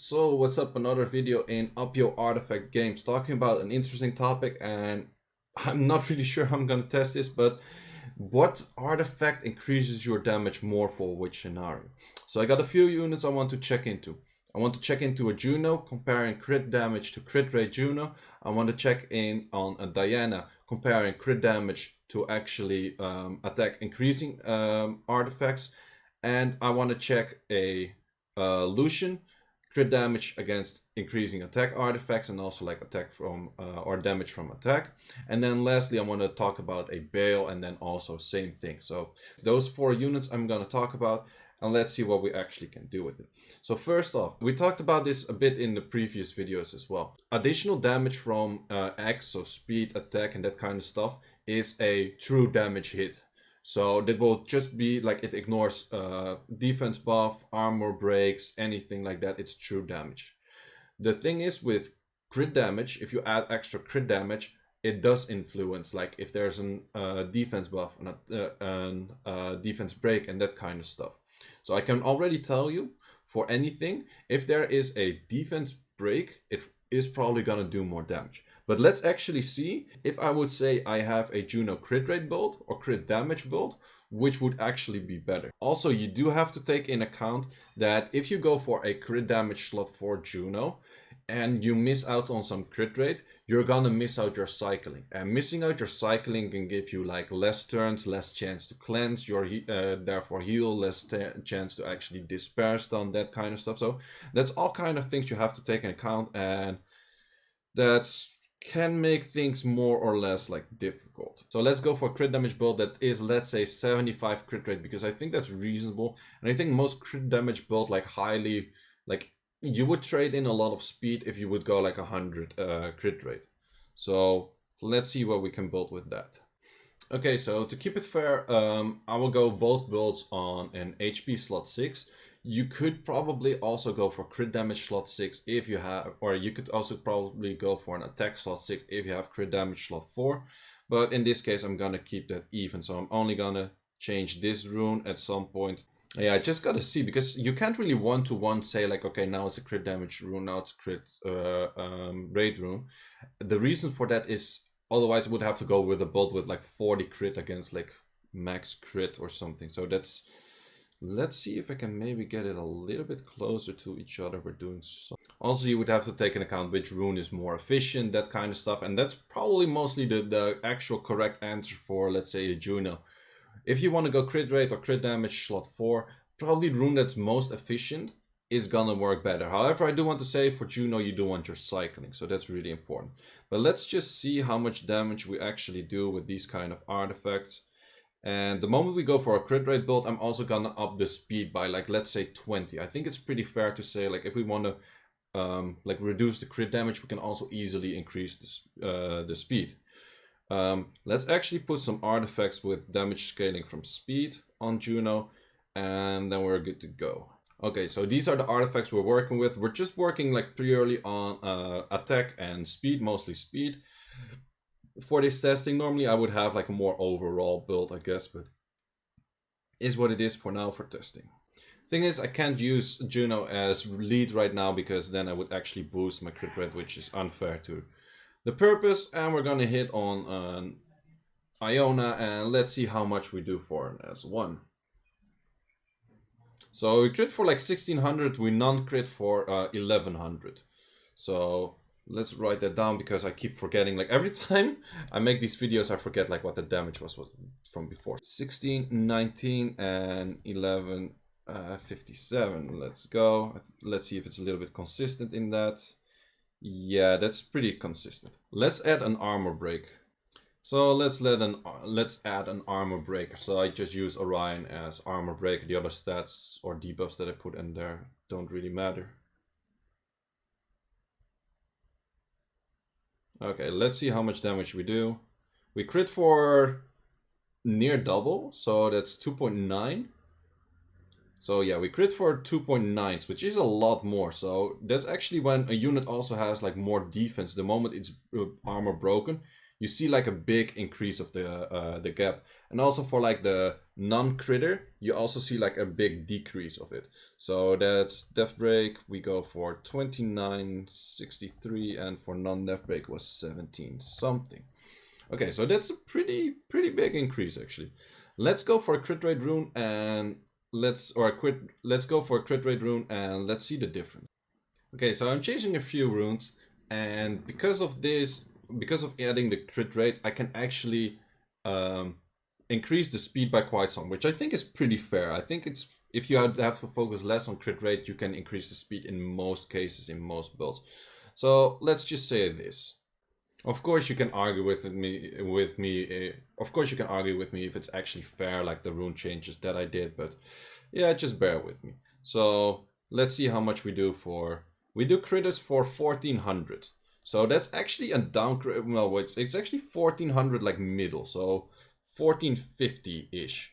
So what's up, another video in Up Your Artifact Games, talking about an interesting topic, and I'm not really sure how I'm gonna test this, but what artifact increases your damage more for which scenario? So I got a few units I want to check into. I want to check into a Juno, comparing crit damage to crit rate Juno. I want to check in on a Diana, comparing crit damage to actually attack increasing artifacts. And I want to check a Lucian, crit damage against increasing attack artifacts, and also like attack from or damage from attack. And then lastly, I want to talk about a Bale, and then also same thing. So those 4 units I'm going to talk about, and let's see what we actually can do with it. So first off, we talked about this a bit in the previous videos as well. Additional damage from X, so speed, attack, and that kind of stuff, is a true damage hit. So that will just be like it ignores defense buff, armor breaks, anything like that. It's true damage. The thing is with crit damage, if you add extra crit damage, it does influence, like if there's a defense buff and a defense break and that kind of stuff. So I can already tell you, for anything, if there is a defense break, it is probably gonna do more damage. But let's actually see if I would say I have a Juno crit rate build or crit damage build, which would actually be better. Also, you do have to take in account that if you go for a crit damage slot for Juno and you miss out on some crit rate, you're gonna miss out your cycling. And missing out your cycling can give you like less turns, less chance to cleanse, your therefore heal, less chance to actually despair stun, that kind of stuff. So that's all kind of things you have to take in account, and that's can make things more or less like difficult. So let's go for a crit damage build that is, let's say, 75 crit rate, because I think that's reasonable. And I think most crit damage build, like highly, like you would trade in a lot of speed if you would go like 100 crit rate. So let's see what we can build with that. Okay, so to keep it fair, I will go both builds on an HP slot 6. You could probably also go for crit damage slot 6 if you have, or you could also probably go for an attack slot 6 if you have crit damage slot 4. But in this case, I'm gonna keep that even, so I'm only gonna change this rune at some point. Yeah, I just gotta see, because you can't really one-to-one say like, okay, now it's a crit damage rune, now it's a crit rate rune. The reason for that is, otherwise I would have to go with a build with like 40 crit against like max crit or something. So that's, let's see if I can maybe get it a little bit closer to each other. We're doing so. Also, you would have to take into account which rune is more efficient, that kind of stuff. And that's probably mostly the actual correct answer for, let's say, a Juno. If you want to go crit rate or crit damage slot 4, probably the rune that's most efficient is gonna work better. However, I do want to say for Juno, you do want your cycling, so that's really important. But let's just see how much damage we actually do with these kind of artifacts. And the moment we go for a crit rate build, I'm also gonna up the speed by like, let's say 20. I think it's pretty fair to say, like, if we want to like reduce the crit damage, we can also easily increase this, the speed. Let's actually put some artifacts with damage scaling from speed on Juno, and then we're good to go. Okay, so these are the artifacts we're working with. We're just working like purely on attack and speed, mostly speed. For this testing, normally I would have like a more overall build, I guess, but is what it is for now for testing. Thing is, I can't use Juno as lead right now, because then I would actually boost my crit rate, which is unfair to the purpose. And we're gonna hit on Iona, and let's see how much we do for an S1. So we crit for like 1600, we non-crit for 1100. So let's write that down, because I keep forgetting. Like every time I make these videos, I forget like what the damage was from before. 16, 19, and 11, 57. Let's go. Let's see if it's a little bit consistent in that. Yeah, that's pretty consistent. Let's add an armor break. So let's add an armor breaker. So I just use Orion as armor breaker. The other stats or debuffs that I put in there don't really matter. Okay, let's see how much damage we do. We crit for near double, so that's 2.9. So yeah, we crit for 2.9s, which is a lot more. So that's actually when a unit also has like more defense. The moment it's armor broken, you see like a big increase of the gap. And also for like the non-critter, you also see like a big decrease of it. So that's Death Break, we go for 29.63, and for non-Death Break was 17 something. Okay, so that's a pretty big increase actually. Let's go for a crit rate rune and let's go for a crit rate rune and let's see the difference. Okay, so I'm changing a few runes, and because of this, because of adding the crit rate, I can actually increase the speed by quite some, which I think is pretty fair. I think it's, if you have to focus less on crit rate, you can increase the speed in most cases, in most builds. So let's just say this. Of course you can argue with me. Of course you can argue with me if it's actually fair, like the rune changes that I did, but yeah, just bear with me. So let's see how much we do for. We do critters for 1400. So that's actually a downgrade. Well, it's actually 1400 like middle, so 1450-ish.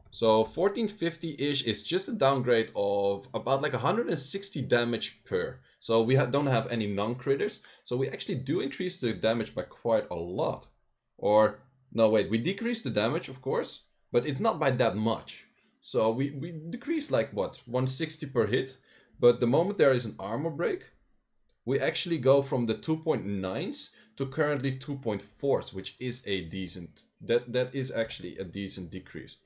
So 1450-ish is just a downgrade of about like 160 damage per. So we don't have any non-critters. So we actually do increase the damage by quite a lot. Or, no wait, we decrease the damage of course, but it's not by that much. So we decrease like what, 160 per hit. But the moment there is an armor break, we actually go from the 2.9s to currently 2.4s, which is a decent, that is actually a decent decrease.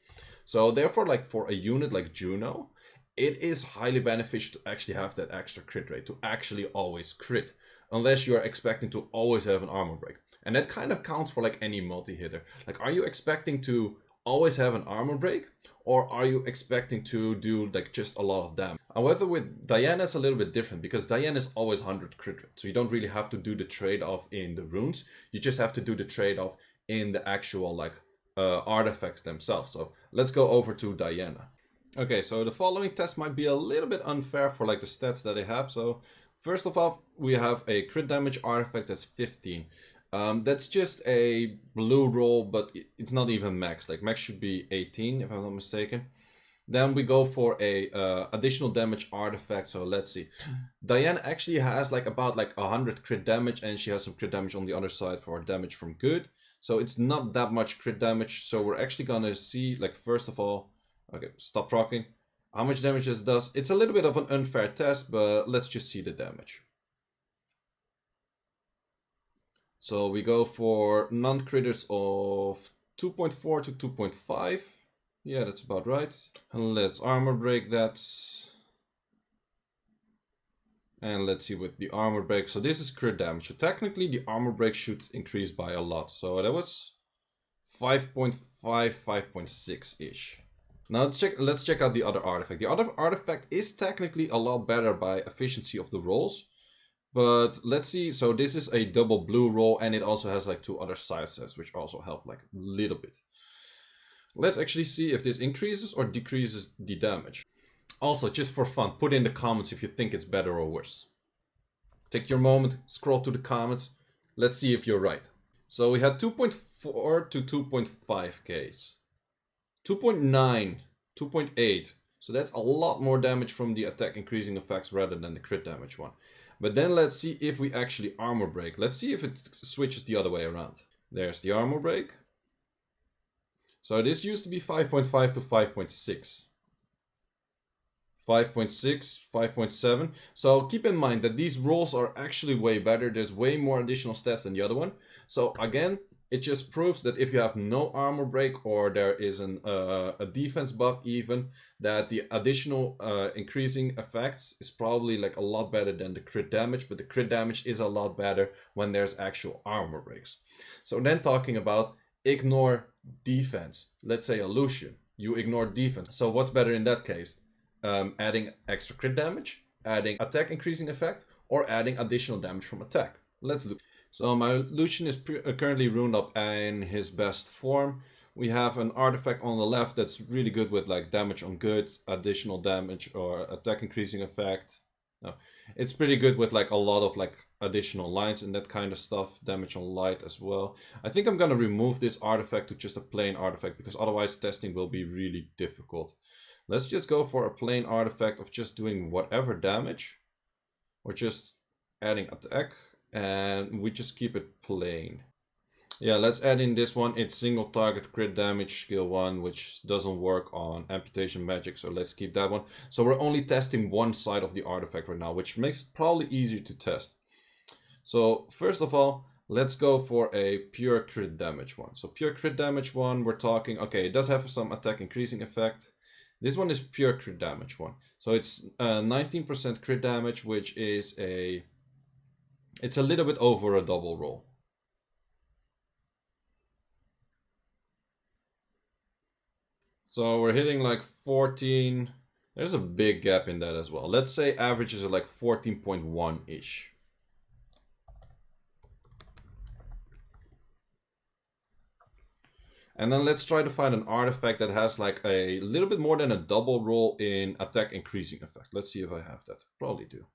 So therefore, like for a unit like Juno, it is highly beneficial to actually have that extra crit rate, to actually always crit, unless you are expecting to always have an armor break. And that kind of counts for like any multi-hitter. Like, are you expecting to always have an armor break, or are you expecting to do like just a lot of damage? However, with Diana it's a little bit different, because Diana is always 100 crit rate, so you don't really have to do the trade-off in the runes. You just have to do the trade-off in the actual like artifacts themselves. So let's go over to Diana. Okay, so the following test might be a little bit unfair for like the stats that I have. So first of all, we have a crit damage artifact that's 15. That's just a blue roll, but it's not even max. Like max should be 18 if I'm not mistaken. Then we go for a additional damage artifact. So let's see. Diane actually has like about like 100 crit damage, and she has some crit damage on the other side for damage from good. So it's not that much crit damage. So we're actually gonna see, like, first of all, okay, stop rocking, how much damage this does. It's a little bit of an unfair test, but let's just see the damage. So we go for non-critters of 2.4 to 2.5. Yeah, that's about right. And let's armor break that. And let's see with the armor break. So this is crit damage. So technically the armor break should increase by a lot. So that was 5.5, 5.6-ish. Now let's check out the other artifact. The other artifact is technically a lot better by efficiency of the rolls. But let's see. So this is a double blue roll, and it also has like 2 other side sets, which also help like a little bit. Let's actually see if this increases or decreases the damage. Also, just for fun, put in the comments if you think it's better or worse. Take your moment, scroll to the comments. Let's see if you're right. So we had 2.4 to 2.5Ks. 2.9, 2.8. So that's a lot more damage from the attack increasing effects rather than the crit damage one. But then let's see if we actually armor break. Let's see if it switches the other way around. There's the armor break. So this used to be 5.5 to 5.6. 5.6, 5.7. So keep in mind that these rolls are actually way better. There's way more additional stats than the other one. So again, it just proves that if you have no armor break, or there is a defense buff even, that the additional increasing effects is probably like a lot better than the crit damage. But the crit damage is a lot better when there's actual armor breaks. So then talking about ignore defense. Let's say a Lucian. You ignore defense. So what's better in that case? Adding extra crit damage, adding attack increasing effect, or adding additional damage from attack. Let's look. So my Lucian is currently runed up in his best form. We have an artifact on the left that's really good with like damage on good, additional damage, or attack increasing effect. No, it's pretty good with like a lot of like additional lines and that kind of stuff. Damage on light as well. I think I'm gonna remove this artifact to just a plain artifact, because otherwise testing will be really difficult. Let's just go for a plain artifact of just doing whatever damage, or just adding attack, and we just keep it plain. Yeah, let's add in this one. It's single target crit damage skill 1, which doesn't work on amputation magic, so let's keep that one. So we're only testing one side of the artifact right now, which makes it probably easier to test. So first of all, let's go for a pure crit damage one. So pure crit damage one, we're talking, okay, it does have some attack increasing effect. This one is pure crit damage one. So it's 19% crit damage, which is it's a little bit over a double roll. So we're hitting like 14. There's a big gap in that as well. Let's say average is like 14.1-ish. And then let's try to find an artifact that has like a little bit more than a double roll in attack increasing effect. Let's see if I have that. Probably do.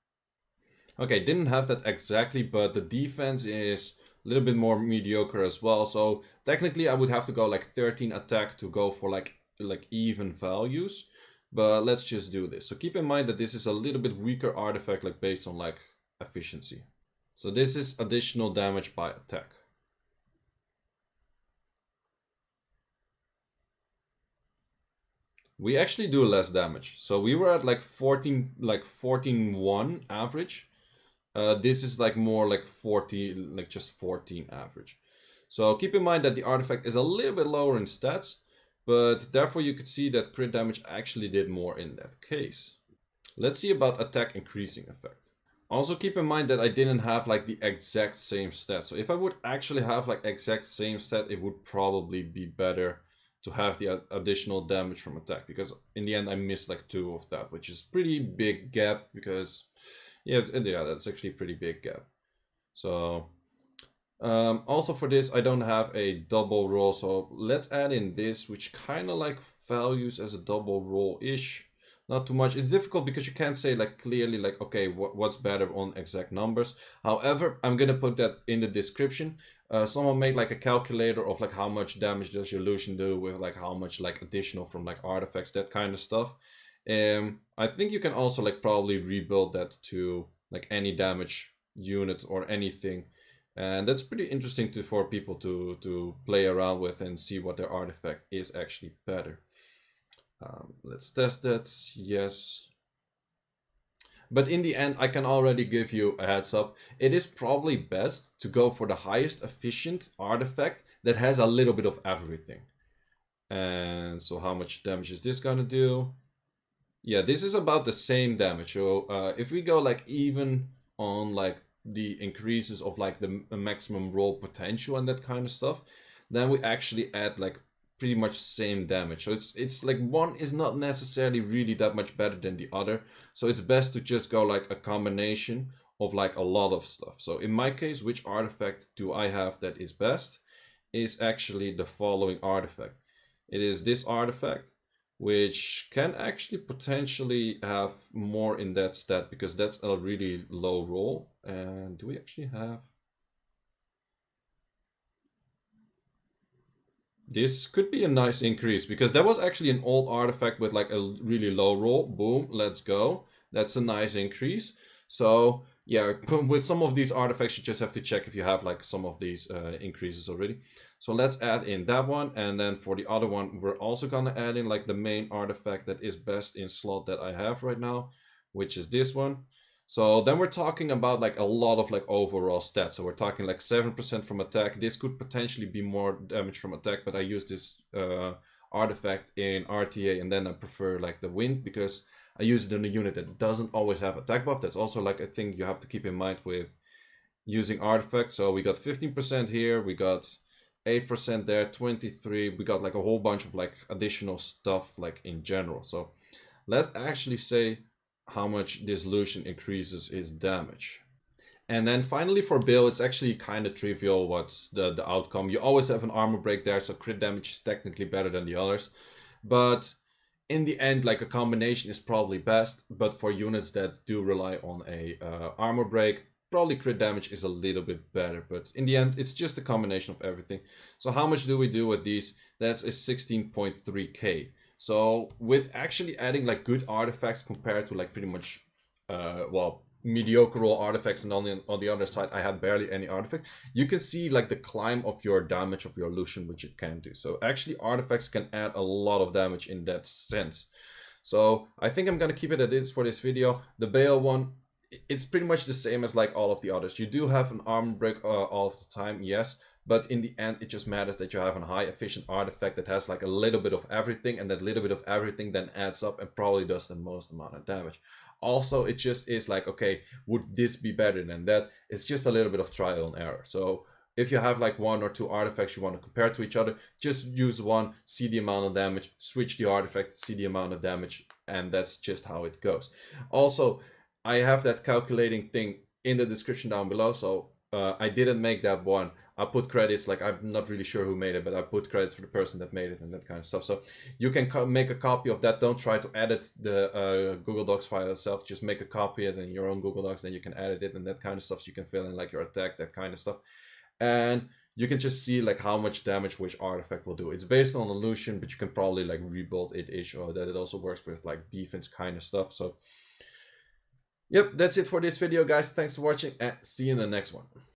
Okay, didn't have that exactly, but the defense is a little bit more mediocre as well. So technically I would have to go like 13 attack to go for like even values. But let's just do this. So keep in mind that this is a little bit weaker artifact, like based on like efficiency. So this is additional damage by attack. We actually do less damage. So we were at like 14.1 average. This is like more like 40, like just 14 average. So keep in mind that the artifact is a little bit lower in stats, but therefore you could see that crit damage actually did more in that case. Let's see about attack increasing effect. Also keep in mind that I didn't have like the exact same stat. So if I would actually have like exact same stat, it would probably be better to have the additional damage from attack, because in the end I missed like 2 of that, which is pretty big gap, because yeah, that's actually a pretty big gap. So also for this I don't have a double roll, so let's add in this, which kind of like values as a double roll-ish. Not too much. It's difficult because you can't say like clearly like, okay, what's better on exact numbers. However, I'm gonna put that in the description. Someone made like a calculator of like how much damage does your Lucian do with like how much like additional from like artifacts, that kind of stuff. I think you can also like probably rebuild that to like any damage unit or anything. And that's pretty interesting for people to play around with and see what their artifact is actually better. Let's test that. Yes. But in the end, I can already give you a heads up. It is probably best to go for the highest efficient artifact that has a little bit of everything. And so how much damage is this gonna do? Yeah, this is about the same damage. So if we go like even on like the increases of like the maximum roll potential and that kind of stuff, then we actually add like pretty much same damage. So it's like one is not necessarily really that much better than the other. So it's best to just go like a combination of like a lot of stuff. So in my case, which artifact do I have that is best? Is actually the following artifact. It is this artifact, which can actually potentially have more in that stat, because that's a really low roll. And do we actually have... This could be a nice increase, because that was actually an old artifact with like a really low roll. Boom, let's go. That's a nice increase. So yeah, with some of these artifacts, you just have to check if you have like some of these increases already. So let's add in that one. And then for the other one, we're also gonna add in like the main artifact that is best in slot that I have right now, which is this one. So then we're talking about like a lot of like overall stats. So we're talking like 7% from attack. This could potentially be more damage from attack, but I use this artifact in RTA, and then I prefer like the wind because I use it in a unit that doesn't always have attack buff. That's also like a thing you have to keep in mind with using artifacts. So we got 15% here, we got 8% there, 23. We got like a whole bunch of like additional stuff like in general. So let's actually say how much this Lucian increases his damage. And then finally for Bill, it's actually kind of trivial what's the outcome. You always have an armor break there, so crit damage is technically better than the others. But in the end, like a combination is probably best. But for units that do rely on a armor break, probably crit damage is a little bit better. But in the end, it's just a combination of everything. So how much do we do with these? That's a 16.3k. So with actually adding like good artifacts compared to like pretty much well, mediocre roll artifacts, and on the other side I had barely any artifacts, you can see like the climb of your damage of your Lucian, which it can do. So actually artifacts can add a lot of damage in that sense. So I think I'm gonna keep it at this for this video. The Bale one, it's pretty much the same as like all of the others. You do have an armor break all of the time, yes, but in the end it just matters that you have a high efficient artifact that has like a little bit of everything, and that little bit of everything then adds up and probably does the most amount of damage. Also, it just is like, okay, would this be better than that? It's just a little bit of trial and error. So if you have like 1 or 2 artifacts you want to compare to each other, just use one, see the amount of damage, switch the artifact, see the amount of damage, and that's just how it goes. Also, I have that calculating thing in the description down below, so I didn't make that one. I put credits, like I'm not really sure who made it, but I put credits for the person that made it and that kind of stuff. So you can make a copy of that. Don't try to edit the Google Docs file itself. Just make a copy of it in your own Google Docs, then you can edit it and that kind of stuff. So you can fill in like your attack, that kind of stuff. And you can just see like how much damage which artifact will do. It's based on illusion, but you can probably like rebuild it-ish, or that it also works with like defense kind of stuff. So yep, that's it for this video, guys. Thanks for watching and see you in the next one.